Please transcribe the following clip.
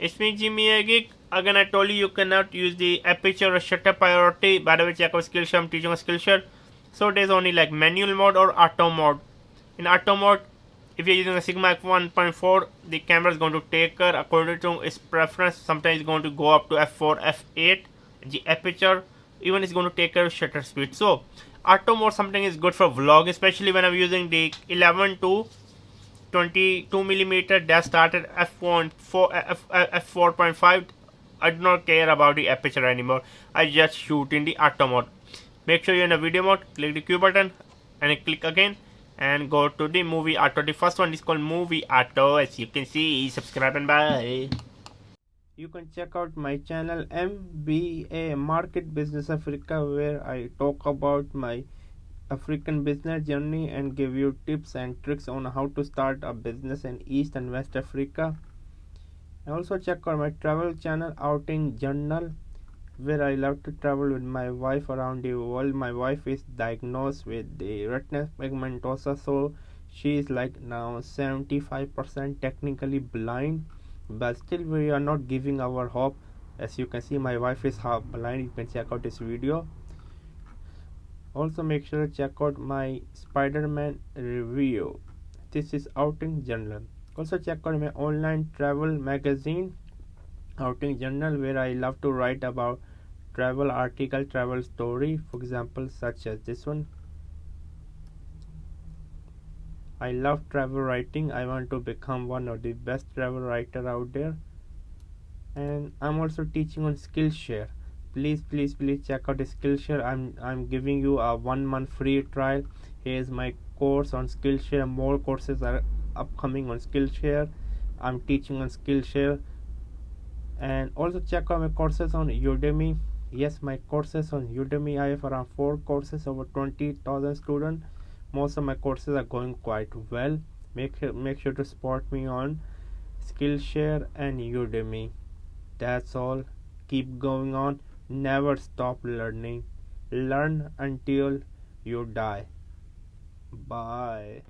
It's me, Jimmy Agik. Again, I told you cannot use the aperture or shutter priority. By the way, check out Skillshare. I'm teaching on Skillshare. So there's only like manual mode or auto mode. In auto mode, if you're using a Sigma f1.4, the camera is going to take care according to its preference. Sometimes it's going to go up to f4, f8. The aperture even is going to take care of shutter speed. So auto mode something is good for vlog, especially when I'm using the 11 to 22mm that started f4.5. I do not care about the aperture anymore. I just shoot in the auto mode. Make sure you're in a video mode. Click the Q button and click again and go to the movie auto. The first one is called movie auto. As you can see, subscribe and bye. You can check out my channel MBA Market Business Africa, where I talk about my African business journey and give you tips and tricks on how to start a business in East and West Africa. And also check out my travel channel Outing Journal, where I love to travel with my wife around the world. My wife is diagnosed with the retinal pigmentosa, so she is like now 75% technically blind, but still we are not giving our hope. As you can see, my wife is half blind. You can check out this video. Also make sure to check out my Spider-Man review. This is Outing Journal. Also check out my online travel magazine Outing Journal, where I love to write about travel article, travel story, for example such as this one. I love travel writing. I want to become one of the best travel writer out there. And I'm also teaching on Skillshare. Please check out Skillshare. I'm giving you a 1 month free trial. Here's my course on Skillshare. More courses are upcoming on Skillshare. I'm teaching on Skillshare. And also check out my courses on Udemy. Yes, my courses on Udemy. I have around 4 courses, over 20,000 students. Most of my courses are going quite well. Make sure to support me on Skillshare and Udemy. That's all. Keep going on. Never stop learning. Learn until you die. Bye.